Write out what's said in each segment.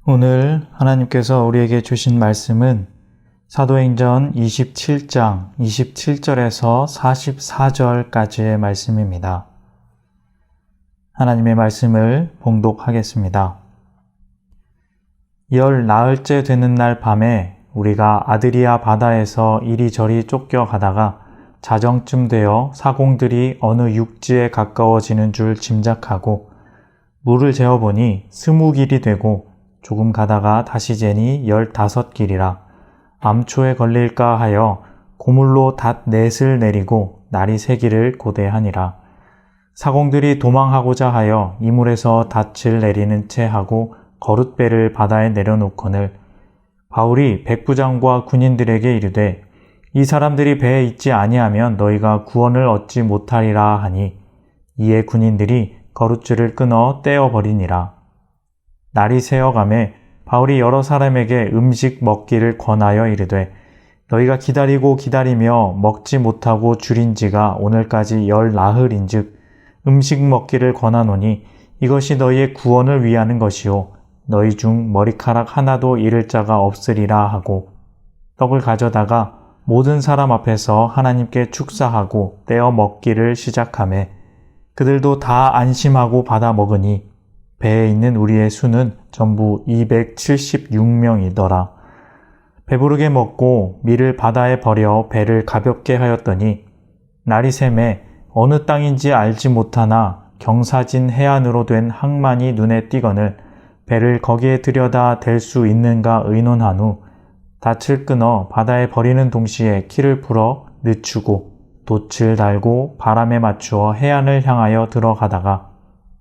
오늘 하나님께서 우리에게 주신 말씀은 사도행전 27장 27절에서 44절까지의 말씀입니다. 하나님의 말씀을 봉독하겠습니다. 열 나흘째 되는 날 밤에 우리가 아드리아 바다에서 이리저리 쫓겨가다가 자정쯤 되어 사공들이 어느 육지에 가까워지는 줄 짐작하고 물을 재어보니 20길이 되고 조금 가다가 다시 재니 15길이라 암초에 걸릴까 하여 고물로 닷넷을 내리고 날이 새기를 고대하니라. 사공들이 도망하고자 하여 이물에서 닻을 내리는 채 하고 거룻배를 바다에 내려놓거늘 바울이 백부장과 군인들에게 이르되 이 사람들이 배에 있지 아니하면 너희가 구원을 얻지 못하리라 하니 이에 군인들이 거룻줄을 끊어 떼어버리니라. 날이 새어가매 바울이 여러 사람에게 음식 먹기를 권하여 이르되 너희가 기다리고 기다리며 먹지 못하고 줄인 지가 오늘까지 열 나흘인즉 음식 먹기를 권하노니 이것이 너희의 구원을 위하는 것이요 너희 중 머리카락 하나도 잃을 자가 없으리라 하고 떡을 가져다가 모든 사람 앞에서 하나님께 축사하고 떼어 먹기를 시작하매 그들도 다 안심하고 받아 먹으니 배에 있는 우리의 수는 전부 276명이더라. 배부르게 먹고 밀을 바다에 버려 배를 가볍게 하였더니 날이 새매 어느 땅인지 알지 못하나 경사진 해안으로 된 항만이 눈에 띄거늘 배를 거기에 들여다 댈 수 있는가 의논한 후 닻을 끊어 바다에 버리는 동시에 키를 풀어 늦추고 돛을 달고 바람에 맞추어 해안을 향하여 들어가다가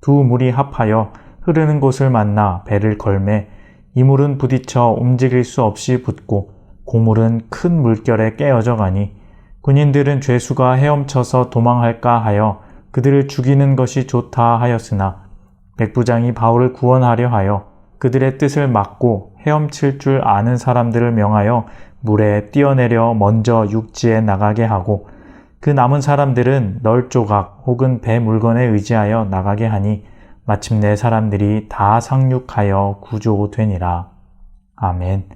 두 물이 합하여 흐르는 곳을 만나 배를 걸매 이물은 부딪혀 움직일 수 없이 붙고 고물은 큰 물결에 깨어져 가니 군인들은 죄수가 헤엄쳐서 도망할까 하여 그들을 죽이는 것이 좋다 하였으나 백부장이 바울을 구원하려 하여 그들의 뜻을 막고 헤엄칠 줄 아는 사람들을 명하여 물에 뛰어내려 먼저 육지에 나가게 하고 그 남은 사람들은 널조각 혹은 배 물건에 의지하여 나가게 하니 마침내 사람들이 다 상륙하여 구조되니라. 아멘.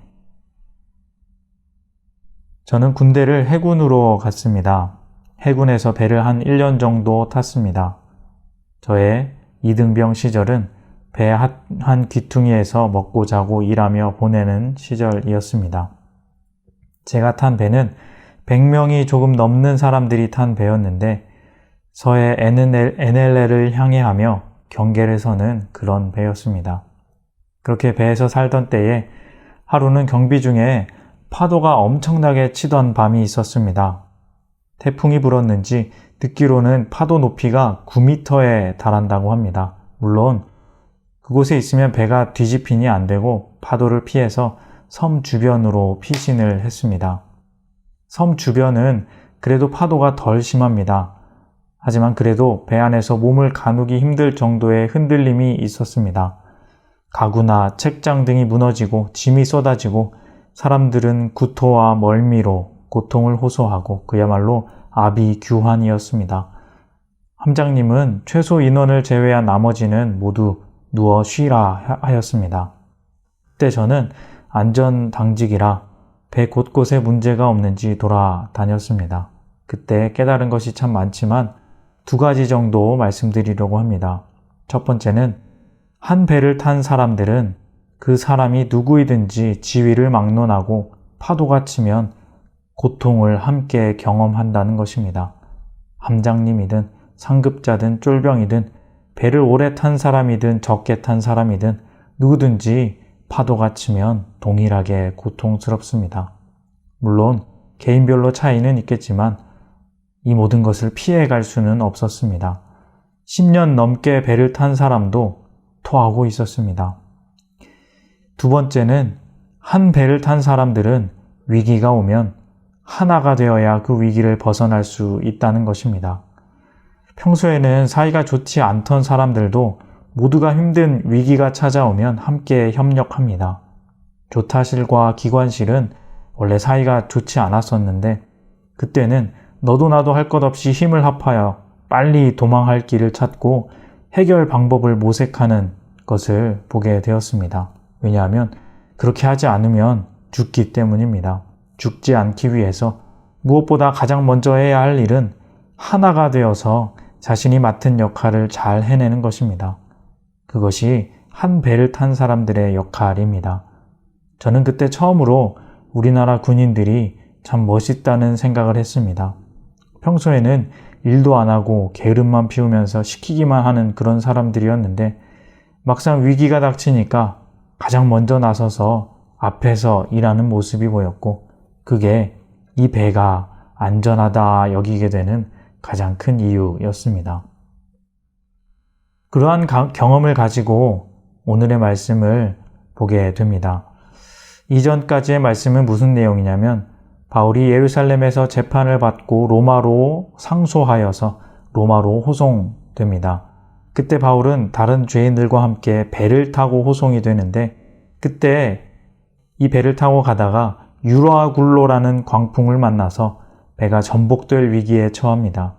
저는 군대를 해군으로 갔습니다. 해군에서 배를 한 1년 정도 탔습니다. 저의 이등병 시절은 배 한 귀퉁이에서 먹고 자고 일하며 보내는 시절이었습니다. 제가 탄 배는 100명이 조금 넘는 사람들이 탄 배였는데 서해 NLL을 향해 하며 경계를 서는 그런 배였습니다. 그렇게 배에서 살던 때에 하루는 경비 중에 파도가 엄청나게 치던 밤이 있었습니다. 태풍이 불었는지 듣기로는 파도 높이가 9m에 달한다고 합니다. 물론 그곳에 있으면 배가 뒤집히니 안 되고 파도를 피해서 섬 주변으로 피신을 했습니다. 섬 주변은 그래도 파도가 덜 심합니다. 하지만 그래도 배 안에서 몸을 가누기 힘들 정도의 흔들림이 있었습니다. 가구나 책장 등이 무너지고 짐이 쏟아지고 사람들은 구토와 멀미로 고통을 호소하고 그야말로 아비규환이었습니다. 함장님은 최소 인원을 제외한 나머지는 모두 누워 쉬라 하였습니다. 그때 저는 안전당직이라 배 곳곳에 문제가 없는지 돌아다녔습니다. 그때 깨달은 것이 참 많지만 2가지 정도 말씀드리려고 합니다. 첫 번째는 한 배를 탄 사람들은 그 사람이 누구이든지 지위를 막론하고 파도가 치면 고통을 함께 경험한다는 것입니다. 함장님이든 상급자든 쫄병이든 배를 오래 탄 사람이든 적게 탄 사람이든 누구든지 파도가 치면 동일하게 고통스럽습니다. 물론 개인별로 차이는 있겠지만 이 모든 것을 피해갈 수는 없었습니다. 10년 넘게 배를 탄 사람도 토하고 있었습니다. 두 번째는 한 배를 탄 사람들은 위기가 오면 하나가 되어야 그 위기를 벗어날 수 있다는 것입니다. 평소에는 사이가 좋지 않던 사람들도 모두가 힘든 위기가 찾아오면 함께 협력합니다. 조타실과 기관실은 원래 사이가 좋지 않았었는데 그때는 너도 나도 할 것 없이 힘을 합하여 빨리 도망할 길을 찾고 해결 방법을 모색하는 것을 보게 되었습니다. 왜냐하면 그렇게 하지 않으면 죽기 때문입니다. 죽지 않기 위해서 무엇보다 가장 먼저 해야 할 일은 하나가 되어서 자신이 맡은 역할을 잘 해내는 것입니다. 그것이 한 배를 탄 사람들의 역할입니다. 저는 그때 처음으로 우리나라 군인들이 참 멋있다는 생각을 했습니다. 평소에는 일도 안 하고 게으름만 피우면서 시키기만 하는 그런 사람들이었는데 막상 위기가 닥치니까 가장 먼저 나서서 앞에서 일하는 모습이 보였고 그게 이 배가 안전하다 여기게 되는 가장 큰 이유였습니다. 그러한 경험을 가지고 오늘의 말씀을 보게 됩니다. 이전까지의 말씀은 무슨 내용이냐면 바울이 예루살렘에서 재판을 받고 로마로 상소하여서 로마로 호송됩니다. 그때 바울은 다른 죄인들과 함께 배를 타고 호송이 되는데 그때 이 배를 타고 가다가 유라굴로라는 광풍을 만나서 배가 전복될 위기에 처합니다.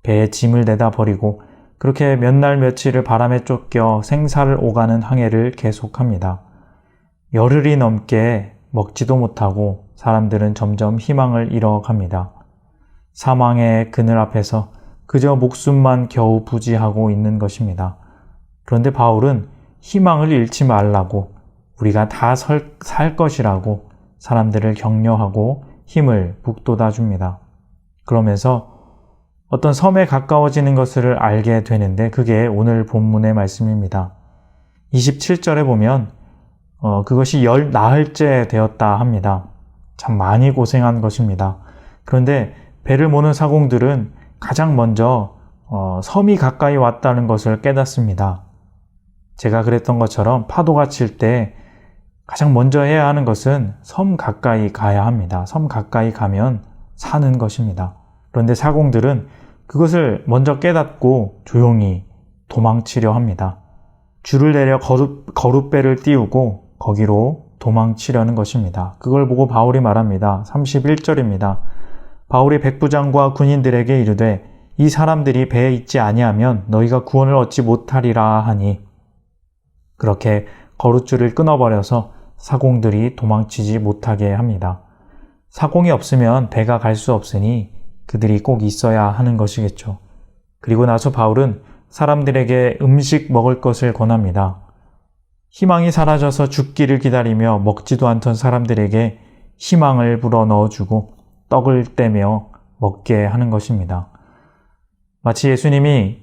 배에 짐을 내다 버리고 그렇게 몇 날 며칠을 바람에 쫓겨 생사를 오가는 항해를 계속합니다. 열흘이 넘게 먹지도 못하고 사람들은 점점 희망을 잃어갑니다. 사망의 그늘 앞에서 그저 목숨만 겨우 부지하고 있는 것입니다. 그런데 바울은 희망을 잃지 말라고 우리가 다 살 것이라고 사람들을 격려하고 힘을 북돋아 줍니다. 그러면서 어떤 섬에 가까워지는 것을 알게 되는데 그게 오늘 본문의 말씀입니다. 27절에 보면 그것이 10나흘째 되었다 합니다. 참 많이 고생한 것입니다. 그런데 배를 모는 사공들은 가장 먼저 섬이 가까이 왔다는 것을 깨닫습니다. 제가 그랬던 것처럼 파도가 칠 때 가장 먼저 해야 하는 것은 섬 가까이 가야 합니다. 섬 가까이 가면 사는 것입니다. 그런데 사공들은 그것을 먼저 깨닫고 조용히 도망치려 합니다. 줄을 내려 거룻배를 띄우고 거기로 도망치려는 것입니다. 그걸 보고 바울이 말합니다. 31절입니다. 바울이 백부장과 군인들에게 이르되 이 사람들이 배에 있지 아니하면 너희가 구원을 얻지 못하리라 하니 그렇게 거룻줄을 끊어버려서 사공들이 도망치지 못하게 합니다. 사공이 없으면 배가 갈 수 없으니 그들이 꼭 있어야 하는 것이겠죠. 그리고 나서 바울은 사람들에게 음식 먹을 것을 권합니다. 희망이 사라져서 죽기를 기다리며 먹지도 않던 사람들에게 희망을 불어넣어주고 떡을 떼며 먹게 하는 것입니다. 마치 예수님이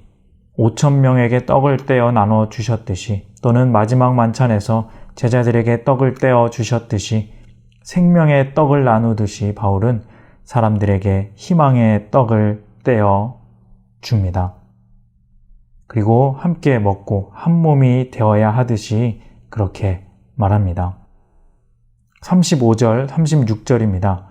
5,000명에게 떡을 떼어 나눠 주셨듯이 또는 마지막 만찬에서 제자들에게 떡을 떼어 주셨듯이 생명의 떡을 나누듯이 바울은 사람들에게 희망의 떡을 떼어 줍니다. 그리고 함께 먹고 한 몸이 되어야 하듯이 그렇게 말합니다. 35절, 36절입니다.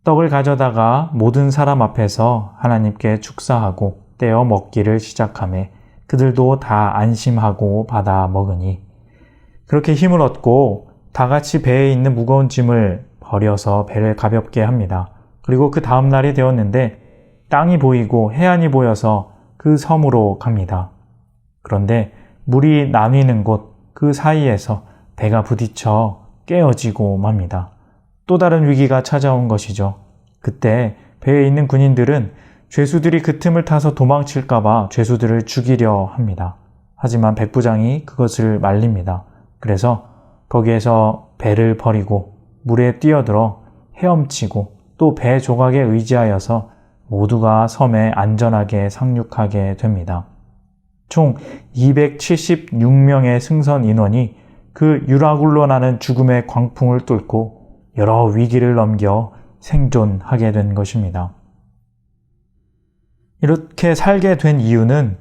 떡을 가져다가 모든 사람 앞에서 하나님께 축사하고 떼어 먹기를 시작하며 그들도 다 안심하고 받아 먹으니 그렇게 힘을 얻고 다 같이 배에 있는 무거운 짐을 버려서 배를 가볍게 합니다. 그리고 그 다음 날이 되었는데 땅이 보이고 해안이 보여서 그 섬으로 갑니다. 그런데 물이 나뉘는 곳 그 사이에서 배가 부딪혀 깨어지고 맙니다. 또 다른 위기가 찾아온 것이죠. 그때 배에 있는 군인들은 죄수들이 그 틈을 타서 도망칠까봐 죄수들을 죽이려 합니다. 하지만 백부장이 그것을 말립니다. 그래서 거기에서 배를 버리고 물에 뛰어들어 헤엄치고 또 배 조각에 의지하여서 모두가 섬에 안전하게 상륙하게 됩니다. 총 276명의 승선 인원이 그 유라굴로라는 죽음의 광풍을 뚫고 여러 위기를 넘겨 생존하게 된 것입니다. 이렇게 살게 된 이유는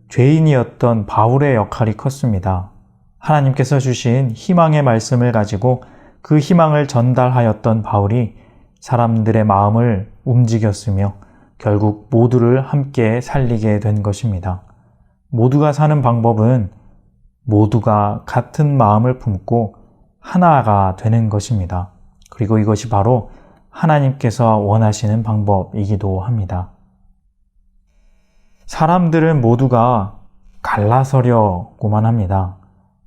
죄인이었던 바울의 역할이 컸습니다. 하나님께서 주신 희망의 말씀을 가지고 그 희망을 전달하였던 바울이 사람들의 마음을 움직였으며 결국 모두를 함께 살리게 된 것입니다. 모두가 사는 방법은 모두가 같은 마음을 품고 하나가 되는 것입니다. 그리고 이것이 바로 하나님께서 원하시는 방법이기도 합니다. 사람들은 모두가 갈라서려고만 합니다.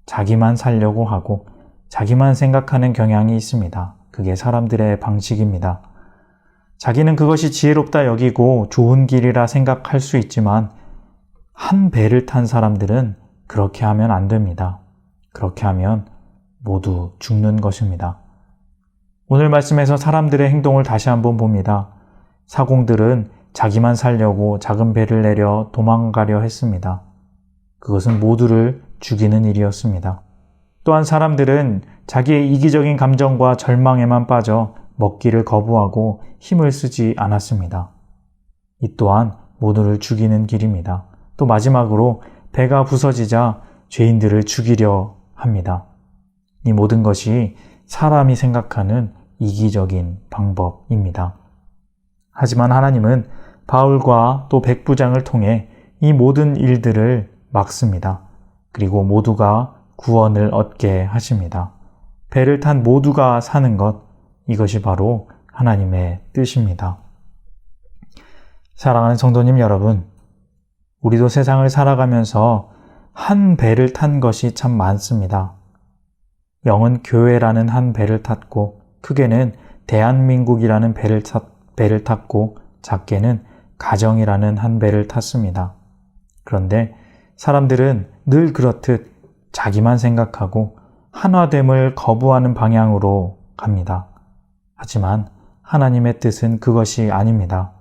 자기만 살려고 하고 자기만 생각하는 경향이 있습니다. 그게 사람들의 방식입니다. 자기는 그것이 지혜롭다 여기고 좋은 길이라 생각할 수 있지만 한 배를 탄 사람들은 그렇게 하면 안 됩니다. 그렇게 하면 모두 죽는 것입니다. 오늘 말씀에서 사람들의 행동을 다시 한번 봅니다. 사공들은 자기만 살려고 작은 배를 내려 도망가려 했습니다. 그것은 모두를 죽이는 일이었습니다. 또한 사람들은 자기의 이기적인 감정과 절망에만 빠져 먹기를 거부하고 힘을 쓰지 않았습니다. 이 또한 모두를 죽이는 길입니다. 또 마지막으로 배가 부서지자 죄인들을 죽이려 합니다. 이 모든 것이 사람이 생각하는 이기적인 방법입니다. 하지만 하나님은 바울과 또 백부장을 통해 이 모든 일들을 막습니다. 그리고 모두가 구원을 얻게 하십니다. 배를 탄 모두가 사는 것, 이것이 바로 하나님의 뜻입니다. 사랑하는 성도님 여러분, 우리도 세상을 살아가면서 한 배를 탄 것이 참 많습니다. 영은 교회라는 한 배를 탔고, 크게는 대한민국이라는 배를 탔고, 작게는 가정이라는 한 배를 탔습니다. 그런데 사람들은 늘 그렇듯 자기만 생각하고 하나됨을 거부하는 방향으로 갑니다. 하지만 하나님의 뜻은 그것이 아닙니다.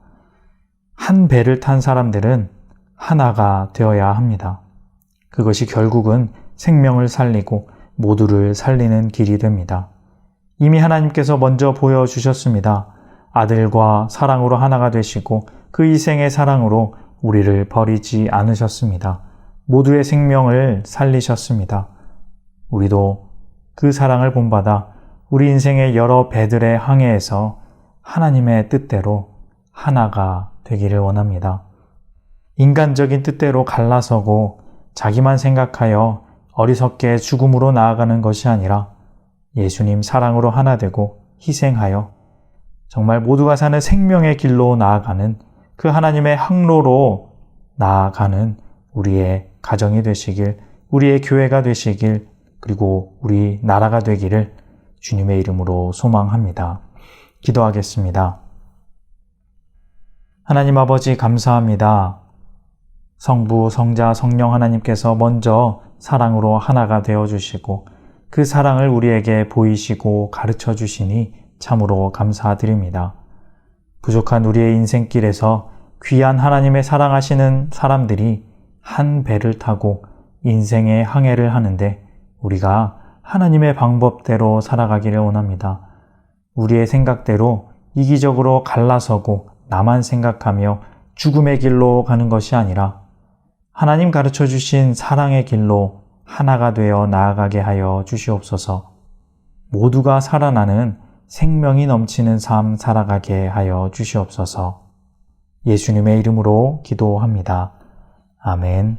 한 배를 탄 사람들은 하나가 되어야 합니다. 그것이 결국은 생명을 살리고 모두를 살리는 길이 됩니다. 이미 하나님께서 먼저 보여주셨습니다. 아들과 사랑으로 하나가 되시고 그 이생의 사랑으로 우리를 버리지 않으셨습니다. 모두의 생명을 살리셨습니다. 우리도 그 사랑을 본받아 우리 인생의 여러 배들의 항해에서 하나님의 뜻대로 하나가 되기를 원합니다. 인간적인 뜻대로 갈라서고 자기만 생각하여 어리석게 죽음으로 나아가는 것이 아니라 예수님 사랑으로 하나 되고 희생하여 정말 모두가 사는 생명의 길로 나아가는 그 하나님의 항로로 나아가는 우리의 가정이 되시길, 우리의 교회가 되시길, 그리고 우리 나라가 되기를 주님의 이름으로 소망합니다. 기도하겠습니다. 하나님 아버지 감사합니다. 성부, 성자, 성령 하나님께서 먼저 사랑으로 하나가 되어주시고 그 사랑을 우리에게 보이시고 가르쳐 주시니 참으로 감사드립니다. 부족한 우리의 인생길에서 귀한 하나님의 사랑하시는 사람들이 한 배를 타고 인생의 항해를 하는데 우리가 하나님의 방법대로 살아가기를 원합니다. 우리의 생각대로 이기적으로 갈라서고 나만 생각하며 죽음의 길로 가는 것이 아니라 하나님 가르쳐 주신 사랑의 길로 하나가 되어 나아가게 하여 주시옵소서. 모두가 살아나는 생명이 넘치는 삶 살아가게 하여 주시옵소서. 예수님의 이름으로 기도합니다. 아멘.